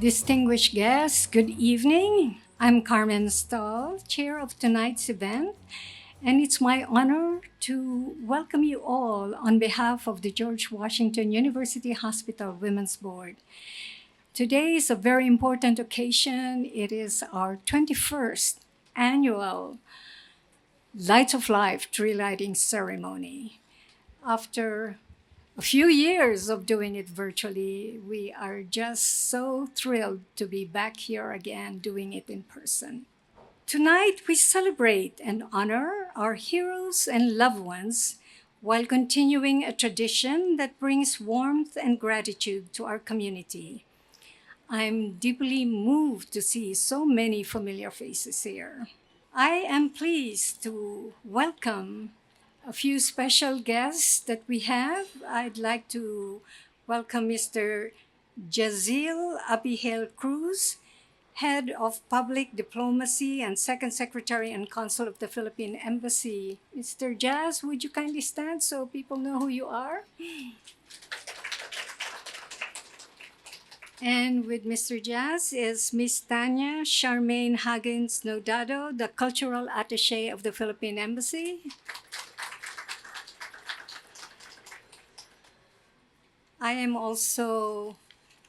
Distinguished guests, good evening. I'm Carmen Stahl, chair of tonight's event, and it's my honor to welcome you all on behalf of the George Washington University Hospital Women's Board. Today is a very important occasion. It is our 21st annual Lights of Life tree lighting ceremony. After a few years of doing it virtually, we are just so thrilled to be back here again doing it in person. Tonight, we celebrate and honor our heroes and loved ones while continuing a tradition that brings warmth and gratitude to our community. I'm deeply moved to see so many familiar faces here. I am pleased to welcome a few special guests that we have. I'd like to welcome Mr. Jazil Abihel Cruz, Head of Public Diplomacy and Second Secretary and Consul of the Philippine Embassy. Mr. Jazz, would you kindly stand so people know who you are? And with Mr. Jazz is Ms. Tanya Charmaine Huggins Nodado, the Cultural Attaché of the Philippine Embassy. I am also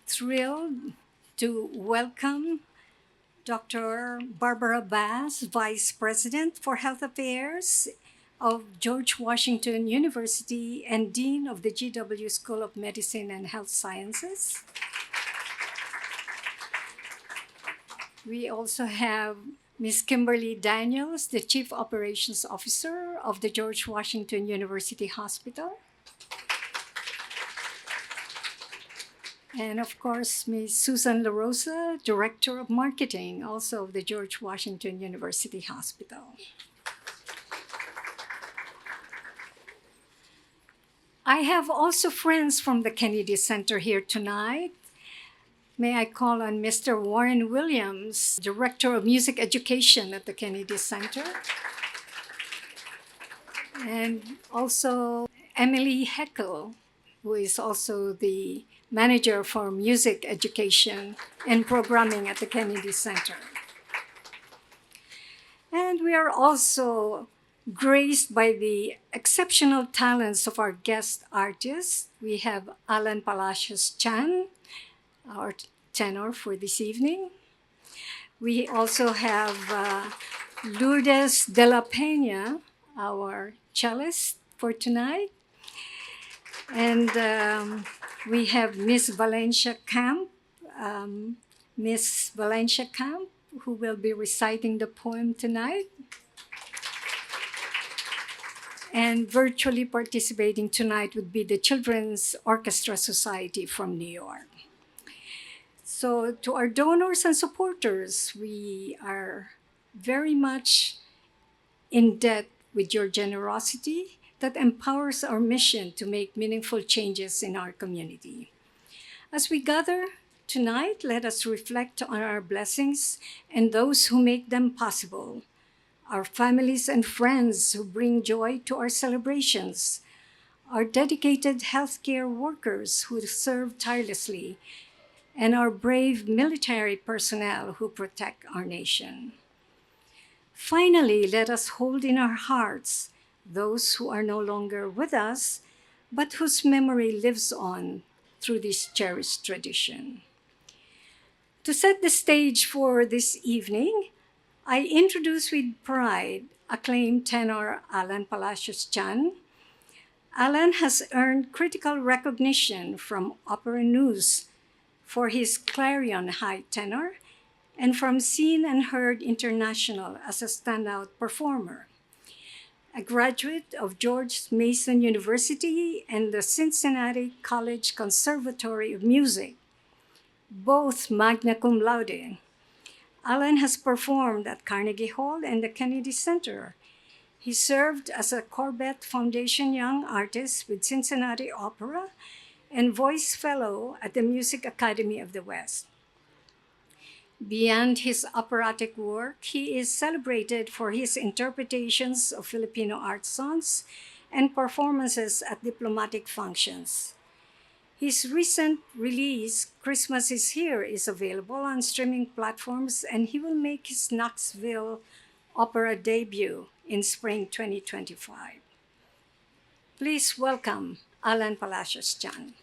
thrilled to welcome Dr. Barbara Bass, Vice President for Health Affairs of George Washington University and Dean of the GWU School of Medicine and Health Sciences. We also have Ms. Kimberly Daniels, the Chief Operations Officer of the George Washington University Hospital. And of course, Ms. Susan LaRosa, Director of Marketing, also of the George Washington University Hospital. I have also friends from the Kennedy Center here tonight. May I call on Mr. Warren Williams, Director of Music Education at the Kennedy Center. And also Emily Heckel, who is also the Manager for Music Education and Programming at the Kennedy Center. And we are also graced by the exceptional talents of our guest artists. We have Alan Palacios Chan, our tenor for this evening. We also have Lourdes de la Peña, our cellist for tonight. And we have Miss Valencia Camp, who will be reciting the poem tonight. And virtually participating tonight would be the Children's Orchestra Society from New York. So to our donors and supporters, we are very much in debt with your generosity that empowers our mission to make meaningful changes in our community. As we gather tonight, let us reflect on our blessings and those who make them possible, our families and friends who bring joy to our celebrations, our dedicated healthcare workers who serve tirelessly, and our brave military personnel who protect our nation. Finally, let us hold in our hearts those who are no longer with us, but whose memory lives on through this cherished tradition. To set the stage for this evening, I introduce with pride acclaimed tenor Alan Palacios Chan. Alan has earned critical recognition from Opera News for his clarion high tenor and from Seen and Heard International as a standout performer. A graduate of George Mason University and the Cincinnati College Conservatory of Music, both magna cum laude. Alan has performed at Carnegie Hall and the Kennedy Center. He served as a Corbett Foundation Young Artist with Cincinnati Opera and Voice Fellow at the Music Academy of the West. Beyond his operatic work, he is celebrated for his interpretations of Filipino art songs and performances at diplomatic functions. His recent release, Christmas is Here, is available on streaming platforms, and he will make his Knoxville opera debut in spring 2025. Please welcome Alan Palacios-Chan.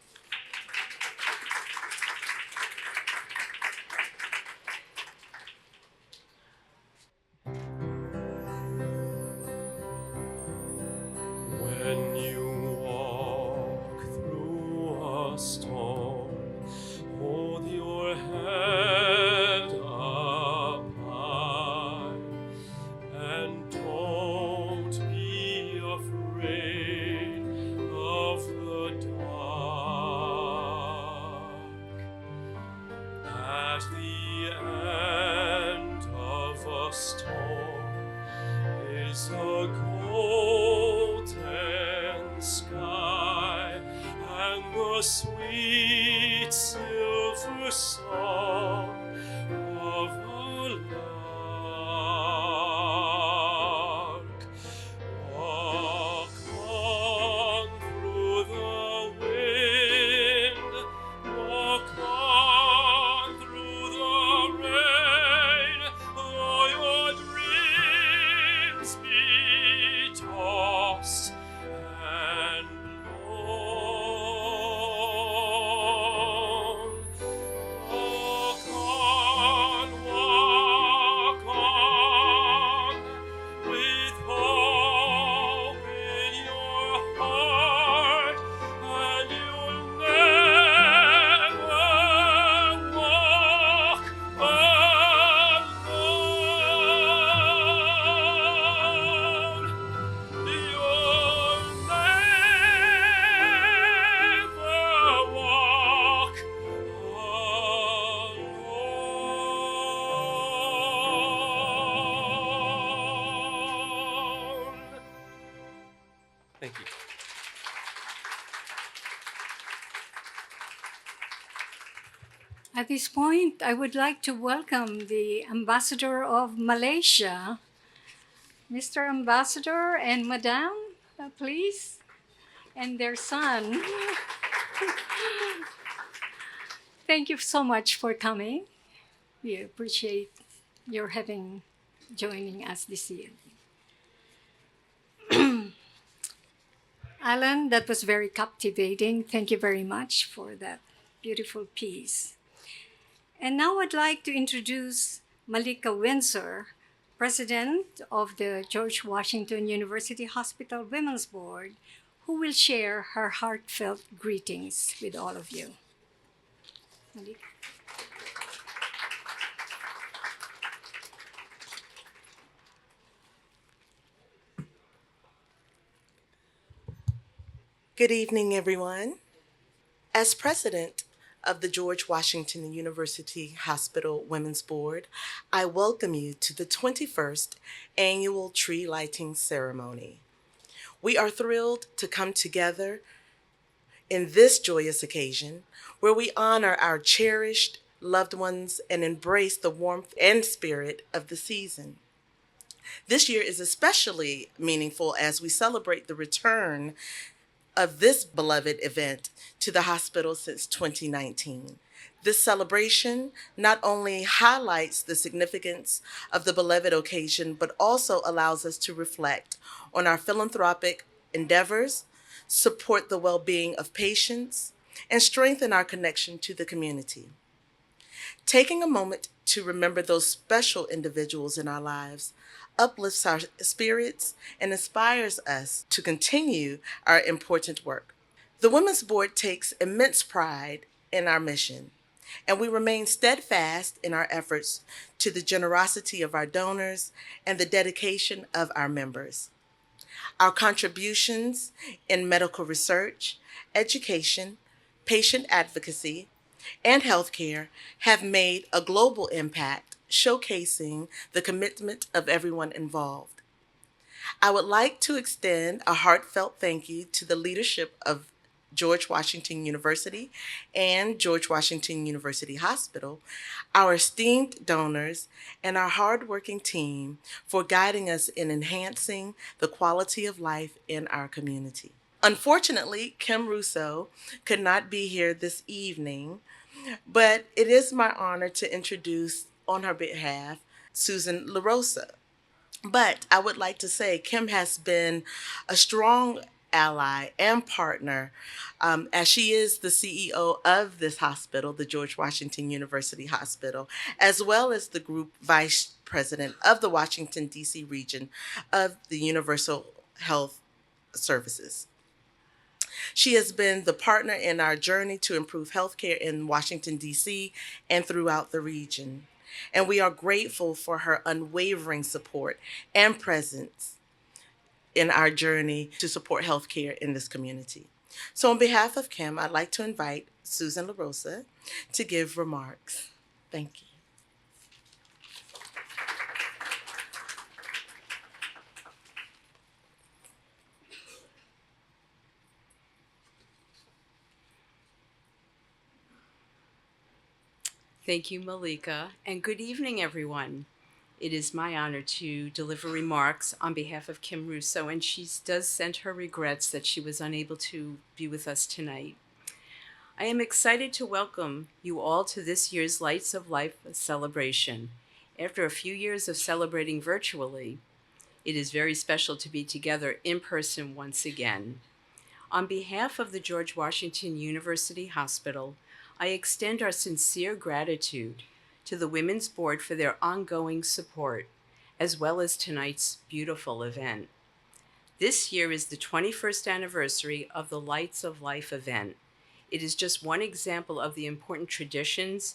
When you walk through a storm, hold your head up high and don't be afraid of the dark. At the end of a storm is a golden sky and the sweet silver song of a lark. Walk on through the wind, walk on through the rain, though your dreams be tossed and blown. Walk on, with hope in your heart, and you'll never walk alone. You'll never walk alone. Thank you. At this point, I would like to welcome the Ambassador of Malaysia, Mr. Ambassador and Madam, please, and their son. Thank you so much for coming. We appreciate your joining us this year. Alan, that was very captivating. Thank you very much for that beautiful piece. And now I'd like to introduce Malika Windsor, President of the George Washington University Hospital Women's Board, who will share her heartfelt greetings with all of you. Malika. Good evening, everyone. As president of the George Washington University Hospital Women's Board, I welcome you to the 21st Annual Tree Lighting Ceremony. We are thrilled to come together in this joyous occasion where we honor our cherished loved ones and embrace the warmth and spirit of the season. This year is especially meaningful as we celebrate the return of this beloved event to the hospital since 2019. This celebration not only highlights the significance of the beloved occasion, but also allows us to reflect on our philanthropic endeavors, support the well-being of patients, and strengthen our connection to the community. Taking a moment to remember those special individuals in our lives uplifts our spirits and inspires us to continue our important work. The Women's Board takes immense pride in our mission, and we remain steadfast in our efforts to the generosity of our donors and the dedication of our members. Our contributions in medical research, education, patient advocacy, and healthcare have made a global impact, showcasing the commitment of everyone involved. I would like to extend a heartfelt thank you to the leadership of George Washington University and George Washington University Hospital, our esteemed donors, and our hardworking team for guiding us in enhancing the quality of life in our community. Unfortunately, Kim Russo could not be here this evening, but it is my honor to introduce on her behalf Susan LaRosa. But I would like to say Kim has been a strong ally and partner as she is the CEO of this hospital, the George Washington University Hospital, as well as the group vice president of the Washington, D.C. region of the Universal Health Services. She has been the partner in our journey to improve healthcare in Washington, D.C. and throughout the region. And we are grateful for her unwavering support and presence in our journey to support healthcare in this community. So, on behalf of Kim, I'd like to invite Susan LaRosa to give remarks. Thank you. Thank you, Malika, and good evening, everyone. It is my honor to deliver remarks on behalf of Kim Russo, and she does send her regrets that she was unable to be with us tonight. I am excited to welcome you all to this year's Lights of Life celebration. After a few years of celebrating virtually, it is very special to be together in person once again. On behalf of the George Washington University Hospital, I extend our sincere gratitude to the Women's Board for their ongoing support, as well as tonight's beautiful event. This year is the 21st anniversary of the Lights of Life event. It is just one example of the important traditions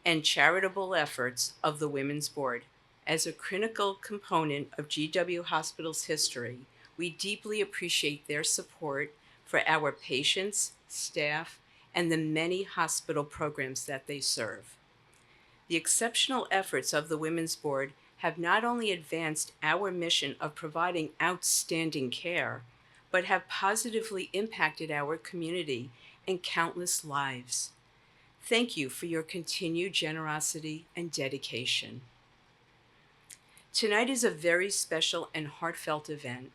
and charitable efforts of the Women's Board. As a critical component of GWU Hospital's history, we deeply appreciate their support for our patients, staff, and the many hospital programs that they serve. The exceptional efforts of the Women's Board have not only advanced our mission of providing outstanding care, but have positively impacted our community and countless lives. Thank you for your continued generosity and dedication. Tonight is a very special and heartfelt event.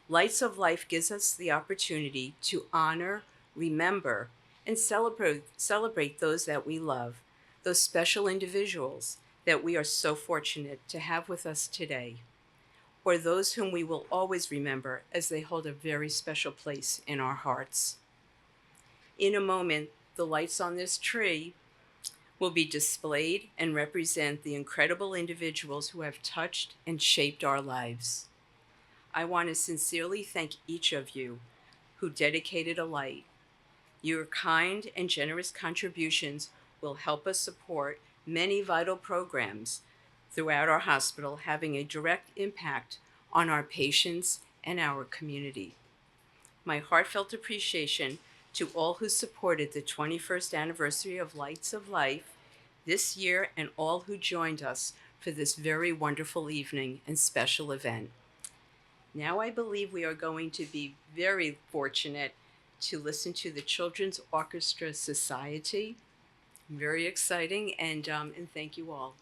Lights of Life gives us the opportunity to honor, remember, and celebrate those that we love, those special individuals that we are so fortunate to have with us today, or those whom we will always remember as they hold a very special place in our hearts. In a moment, the lights on this tree will be displayed and represent the incredible individuals who have touched and shaped our lives. I want to sincerely thank each of you who dedicated a light. Your kind and generous contributions will help us support many vital programs throughout our hospital, having a direct impact on our patients and our community. My heartfelt appreciation to all who supported the 21st anniversary of Lights of Life this year and all who joined us for this very wonderful evening and special event. Now I believe we are going to be very fortunate to listen to the Children's Orchestra Society. Very exciting, and thank you all.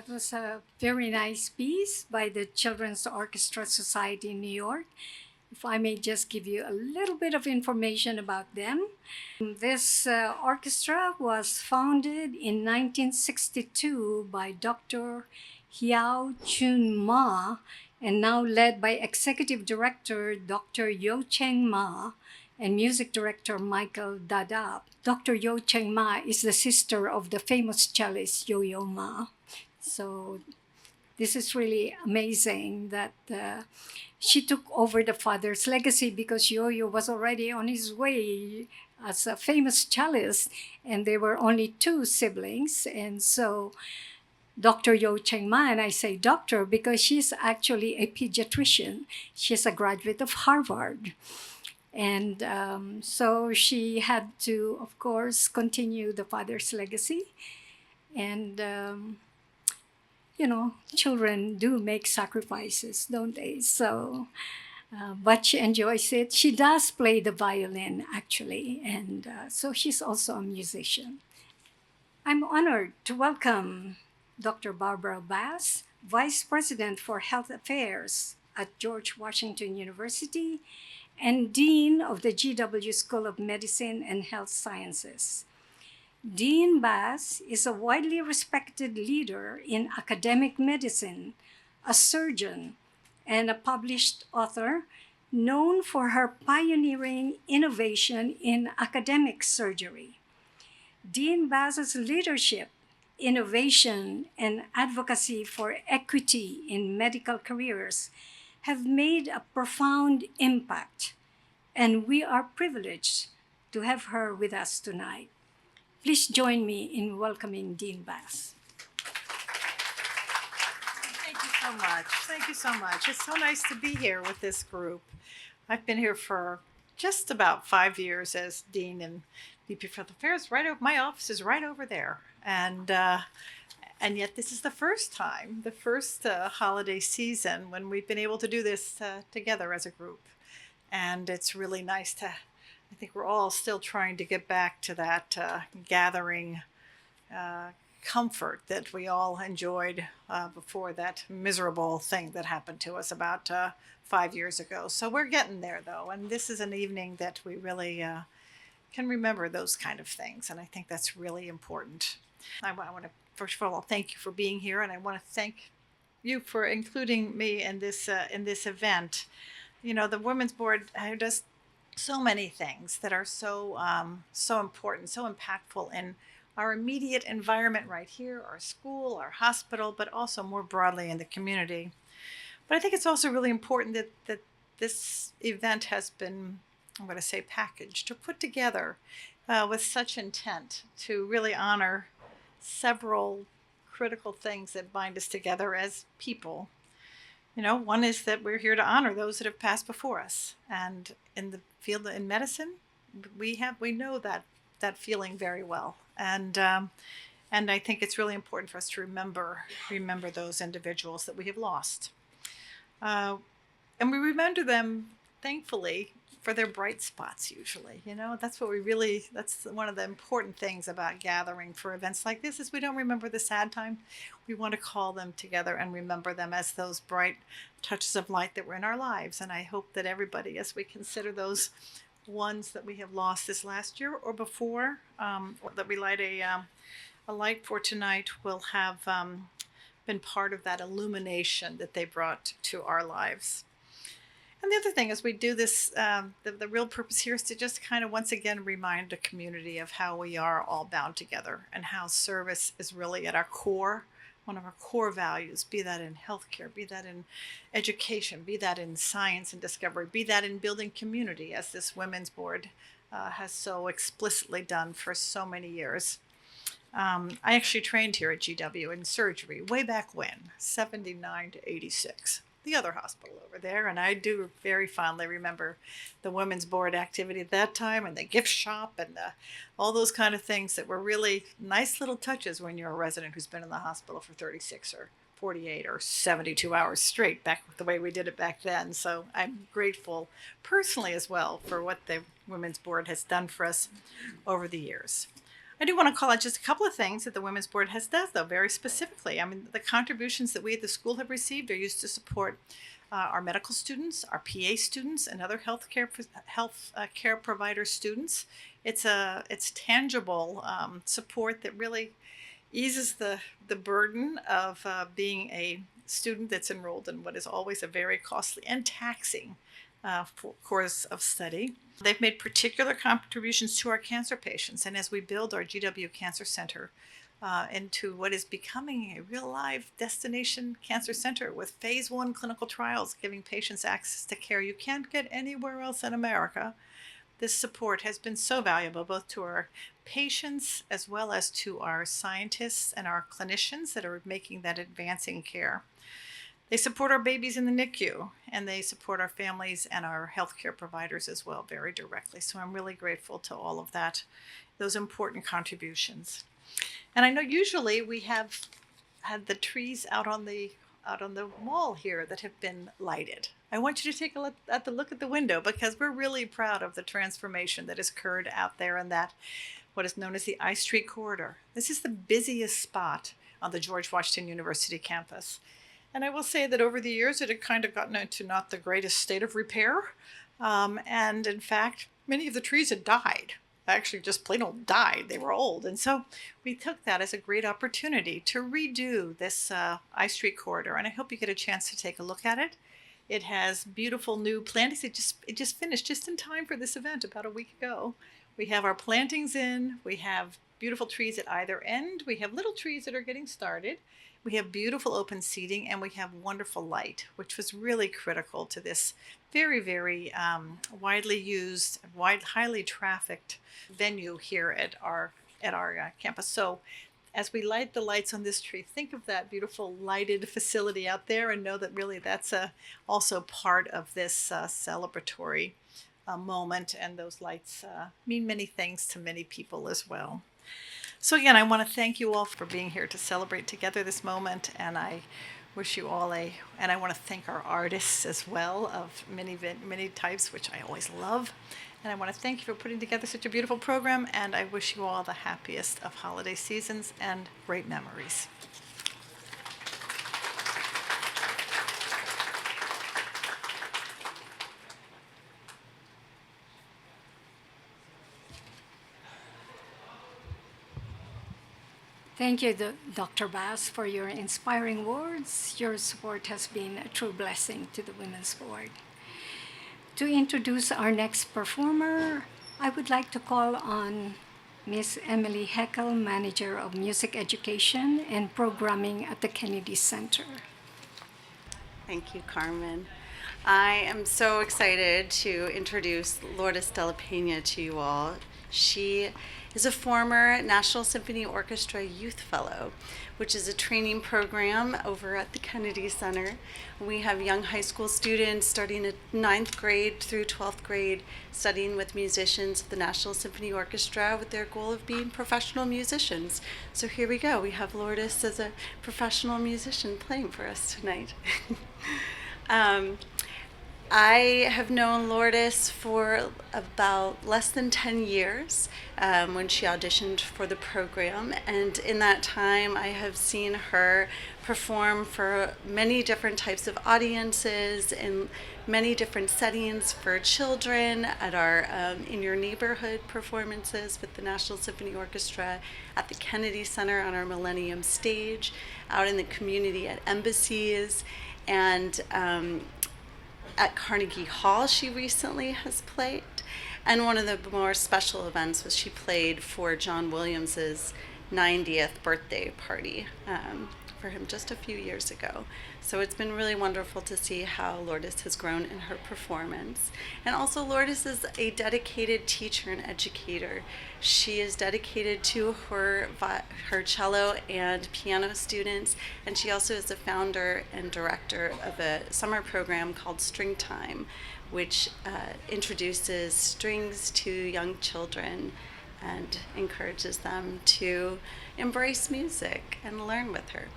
That was a very nice piece by the Children's Orchestra Society in New York. If I may just give you a little bit of information about them. This orchestra was founded in 1962 by Dr. Hiao Chun Ma and now led by Executive Director Dr. Yo Cheng Ma and Music Director Michael Dadap. Dr. Yo Cheng Ma is the sister of the famous cellist Yo-Yo Ma. So this is really amazing that she took over the father's legacy because Yo-Yo was already on his way as a famous cellist, and there were only two siblings. And so Dr. Yo Cheng Ma, and I say doctor because she's actually a pediatrician. She's a graduate of Harvard. And so she had to, of course, continue the father's legacy. And children do make sacrifices, don't they? So, but she enjoys it. She does play the violin, actually, and so she's also a musician. I'm honored to welcome Dr. Barbara Bass, Vice President for Health Affairs at George Washington University and Dean of the GWU School of Medicine and Health Sciences. Dean Bass is a widely respected leader in academic medicine, a surgeon, and a published author known for her pioneering innovation in academic surgery. Dean Bass's leadership, innovation, and advocacy for equity in medical careers have made a profound impact, and we are privileged to have her with us tonight. Please join me in welcoming Dean Bass. Thank you so much. Thank you so much. It's so nice to be here with this group. I've been here for just about 5 years as Dean and VP for Health Affairs. My office is right over there. And yet this is the first time, the first holiday season when we've been able to do this together as a group. And it's really nice I think we're all still trying to get back to that gathering comfort that we all enjoyed before that miserable thing that happened to us about 5 years ago. So we're getting there, though, and this is an evening that we really can remember those kind of things, and I think that's really important. I want to, first of all, thank you for being here, and I want to thank you for including me in this event. You know, the Women's Board does so many things that are so important, so impactful in our immediate environment right here, our school, our hospital, but also more broadly in the community. But I think it's also really important that this event has been, I'm going to say, packaged or put together with such intent to really honor several critical things that bind us together as people. You know, one is that we're here to honor those that have passed before us. And in the field in medicine, we know that feeling very well. And I think it's really important for us to remember those individuals that we have lost. And we remember them, thankfully, for their bright spots usually. You know, that's one of the important things about gathering for events like this is we don't remember the sad time. We want to call them together and remember them as those bright touches of light that were in our lives. And I hope that everybody, as we consider those ones that we have lost this last year or before, or that we light a light for tonight, will have been part of that illumination that they brought to our lives. And the other thing is we do this, the real purpose here is to just kind of once again remind the community of how we are all bound together and how service is really at our core, one of our core values, be that in healthcare, be that in education, be that in science and discovery, be that in building community, as this Women's Board has so explicitly done for so many years. I actually trained here at GW in surgery way back when, 79 to 86. The other hospital over there, and I do very fondly remember the Women's Board activity at that time and the gift shop and all those kind of things that were really nice little touches when you're a resident who's been in the hospital for 36 or 48 or 72 hours straight, back the way we did it back then. So I'm grateful personally as well for what the Women's Board has done for us over the years. I do want to call out just a couple of things that the Women's Board does, though, very specifically. I mean, the contributions that we at the school have received are used to support our medical students, our PA students, and other health care provider students. It's tangible support that really eases the burden of being a student that's enrolled in what is always a very costly and taxing course of study. They've made particular contributions to our cancer patients, and as we build our GWU Cancer Center into what is becoming a real live destination cancer center with phase 1 clinical trials giving patients access to care you can't get anywhere else in America, this support has been so valuable both to our patients as well as to our scientists and our clinicians that are making that advancing care. They support our babies in the NICU, and they support our families and our healthcare providers as well very directly. So I'm really grateful to all of that, those important contributions. And I know usually we have had the trees out on the wall here that have been lighted. I want you to take a look at the window because we're really proud of the transformation that has occurred out there in that what is known as the I Street corridor. This is the busiest spot on the George Washington University campus. And I will say that over the years, it had kind of gotten into not the greatest state of repair. And in fact, many of the trees had died. Actually, just plain old died. They were old. And so we took that as a great opportunity to redo this I Street corridor. And I hope you get a chance to take a look at it. It has beautiful new plantings. It just finished just in time for this event about a week ago. We have our plantings in. We have beautiful trees at either end. We have little trees that are getting started. We have beautiful open seating, and we have wonderful light, which was really critical to this very, very widely used, highly trafficked venue here at our campus. So as we light the lights on this tree, think of that beautiful lighted facility out there and know that really that's also part of this celebratory moment, and those lights mean many things to many people as well. So again, I want to thank you all for being here to celebrate together this moment, and I wish you all and I want to thank our artists as well of many types, which I always love. And I want to thank you for putting together such a beautiful program, and I wish you all the happiest of holiday seasons and great memories. Thank you, Dr. Bass, for your inspiring words. Your support has been a true blessing to the Women's Board. To introduce our next performer, I would like to call on Miss Emily Heckel, Manager of Music Education and Programming at the Kennedy Center. Thank you, Carmen. I am so excited to introduce Lourdes de la Peña to you all. She is a former National Symphony Orchestra Youth Fellow, which is a training program over at the Kennedy Center. We have young high school students starting at 9th grade through 12th grade studying with musicians of the National Symphony Orchestra with their goal of being professional musicians. So here we go. We have Lourdes as a professional musician playing for us tonight. I have known Lourdes for about less than 10 years when she auditioned for the program, and in that time I have seen her perform for many different types of audiences in many different settings for children at our In Your Neighborhood performances with the National Symphony Orchestra, at the Kennedy Center on our Millennium stage, out in the community at embassies, and at Carnegie Hall she recently has played. And one of the more special events was she played for John Williams's 90th birthday party for him just a few years ago. So it's been really wonderful to see how Lourdes has grown in her performance. And also Lourdes is a dedicated teacher and educator. She is dedicated to her cello and piano students, and she also is the founder and director of a summer program called String Time, which introduces strings to young children and encourages them to embrace music and learn with her.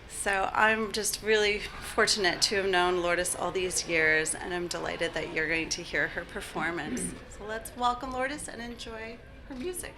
So I'm just really fortunate to have known Lourdes all these years, and I'm delighted that you're going to hear her performance. So let's welcome Lourdes and enjoy her music.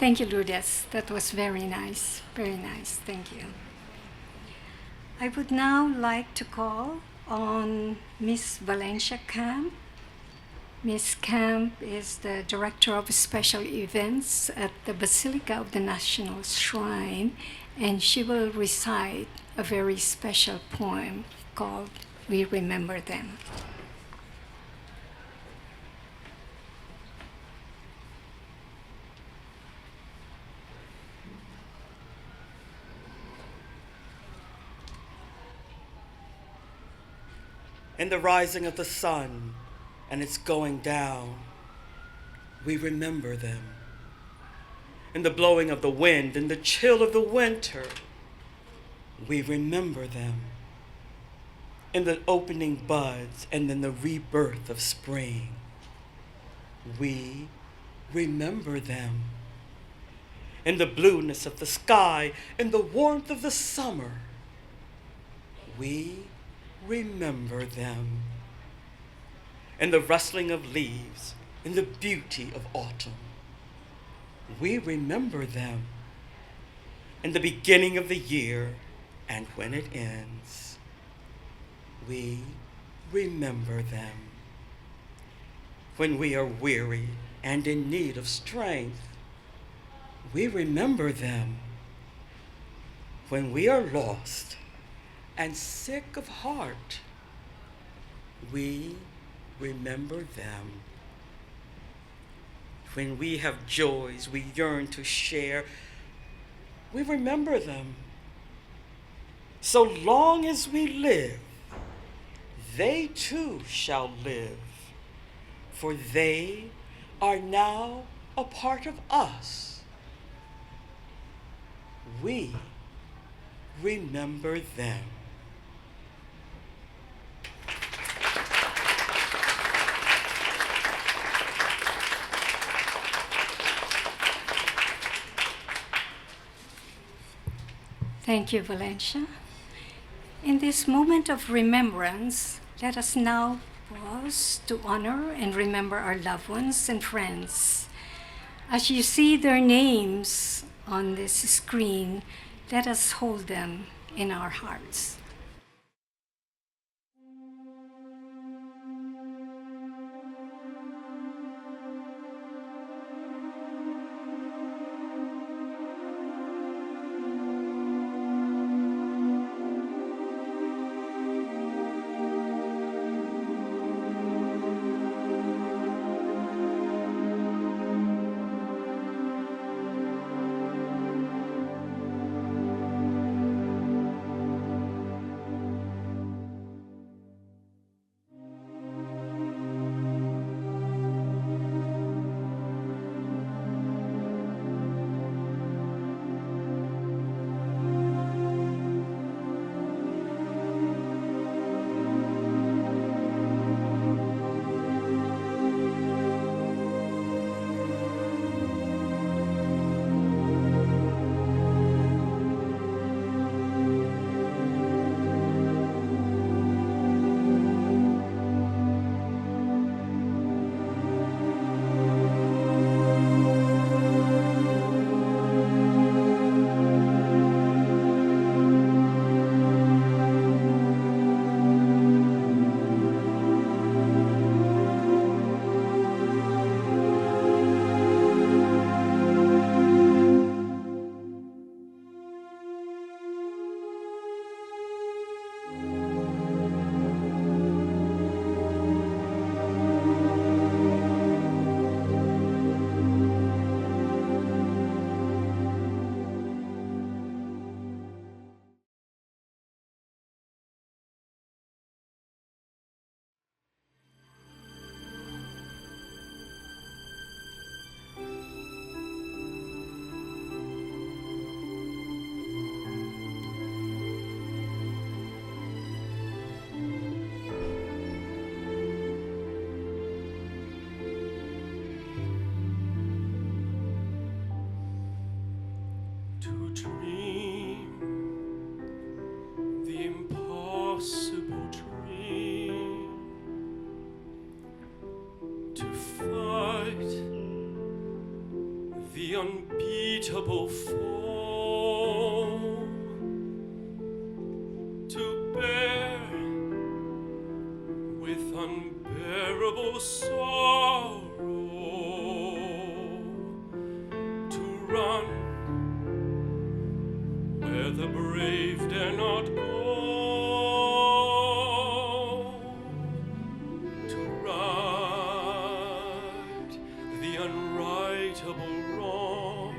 Thank you, Lourdes. That was very nice. Very nice. Thank you. I would now like to call on Miss Valencia Camp. Miss Camp is the Director of Special Events at the Basilica of the National Shrine, and she will recite a very special poem called We Remember Them. In the rising of the sun and its going down, we remember them. In the blowing of the wind and the chill of the winter, we remember them. In the opening buds and then the rebirth of spring, we remember them. In the blueness of the sky, in the warmth of the summer, we remember them. In the rustling of leaves, in the beauty of autumn, we remember them. In the beginning of the year and when it ends, we remember them. When we are weary and in need of strength, we remember them. When we are lost and sick of heart, we remember them. When we have joys we yearn to share, we remember them. So long as we live, they too shall live, for they are now a part of us. We remember them. Thank you, Valencia. In this moment of remembrance, let us now pause to honor and remember our loved ones and friends. As you see their names on this screen, let us hold them in our hearts. To dream the impossible dream, to fight the unbeatable foe, to bear with unbearable sorrow, to run where the brave dare not go, to right the unrightable wrong,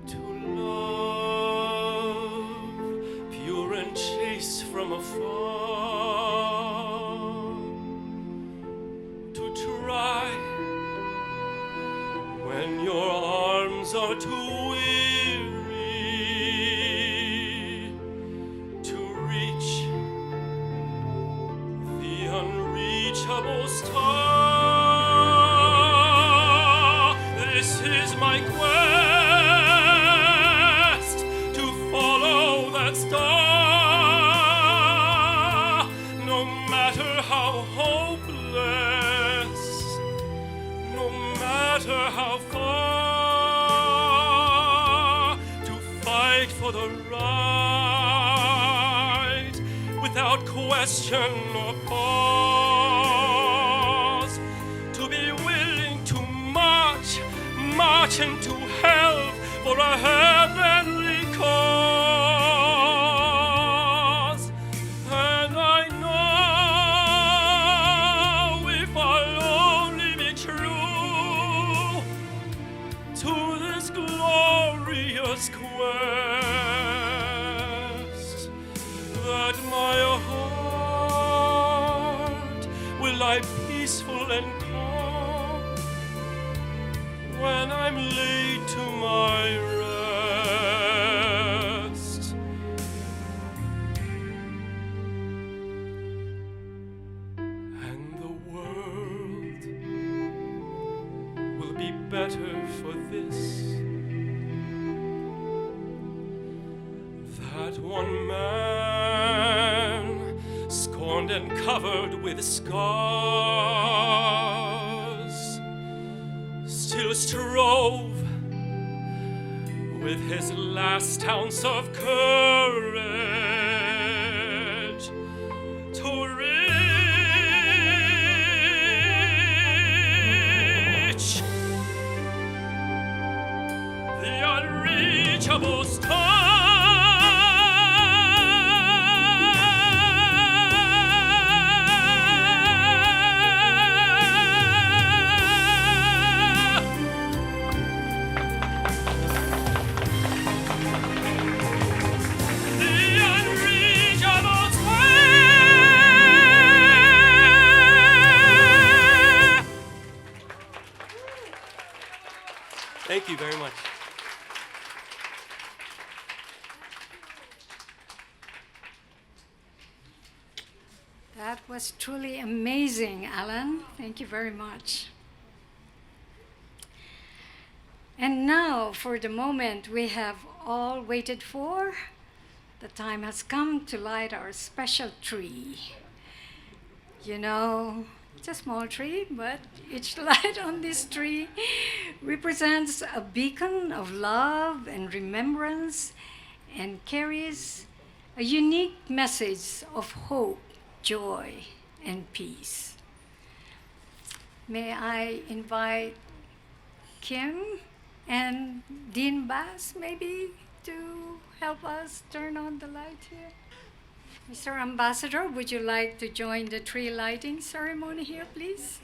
to love pure and chaste from afar, to try when your arms are too weary, to reach the unreachable star. This is my quest, to follow that star, no matter how hopeless, no matter how far, to fight for the right without question or pause, to be willing to march into hell for a heavenly cause. And I know if I'll only be true to this glorious quest, that my heart will lie peaceful and calm when I'm laid to my rest. And the world will be better for this, browned and covered with scars, still strove with his last ounce of courage to reach the unreachable star. Thank you very much. That was truly amazing, Alan. Thank you very much. And now, for the moment we have all waited for, the time has come to light our special tree. You know, it's a small tree, but each light on this tree represents a beacon of love and remembrance and carries a unique message of hope, joy, and peace. May I invite Kim and Dean Bass maybe to help us turn on the light here? Mr. Ambassador, would you like to join the tree lighting ceremony here, please?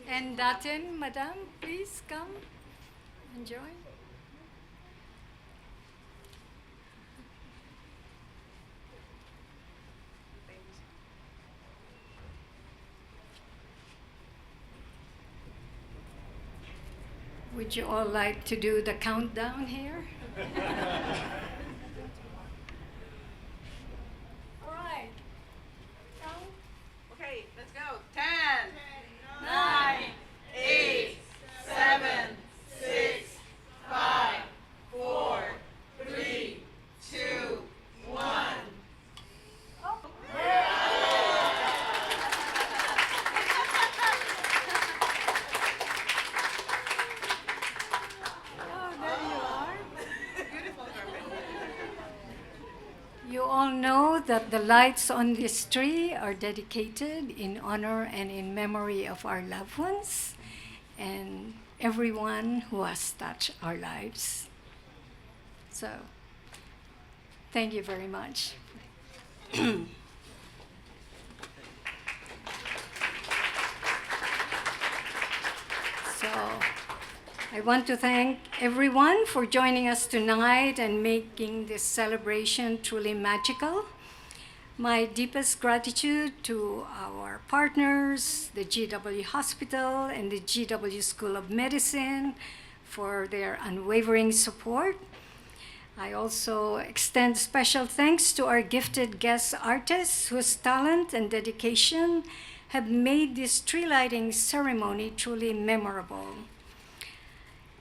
And Datin, Madam, please come and join. Would you all like to do the countdown here? All right. Count. Okay, let's go. 10, 9, 8, 7, 6, 5, 4, 3, 2, 1. You all know that the lights on this tree are dedicated in honor and in memory of our loved ones and everyone who has touched our lives. So, thank you very much. So, I want to thank everyone for joining us tonight and making this celebration truly magical. My deepest gratitude to our partners, the GWU Hospital and the GWU School of Medicine, for their unwavering support. I also extend special thanks to our gifted guest artists whose talent and dedication have made this tree lighting ceremony truly memorable.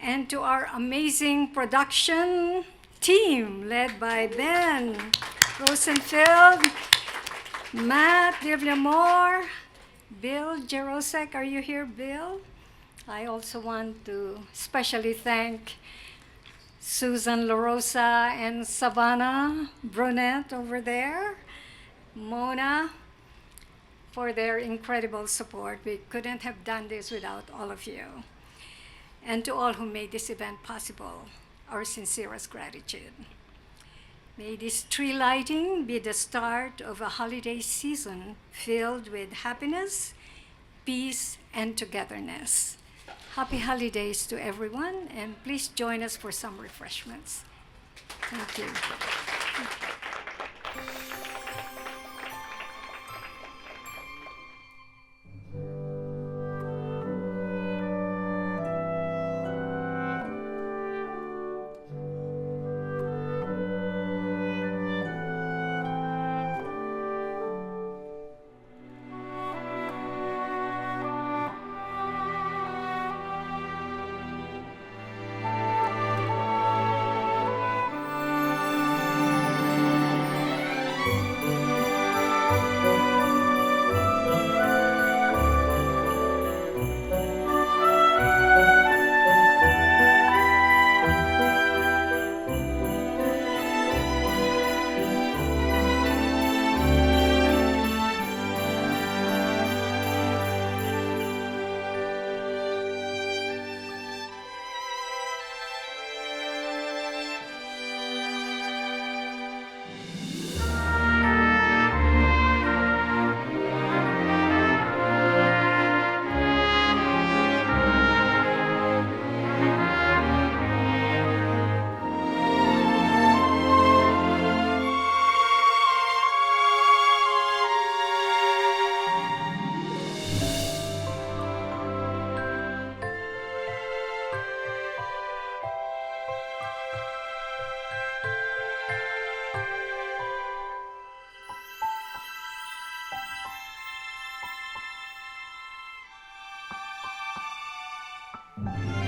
And to our amazing production team led by Ben Rosenfeld, Matt Devlamore, Bill Jerosek. Are you here, Bill? I also want to especially thank Susan LaRosa and Savannah Brunette over there, Mona, for their incredible support. We couldn't have done this without all of you. And to all who made this event possible, our sincerest gratitude. May this tree lighting be the start of a holiday season filled with happiness, peace, and togetherness. Happy holidays to everyone, and please join us for some refreshments. Thank you. you.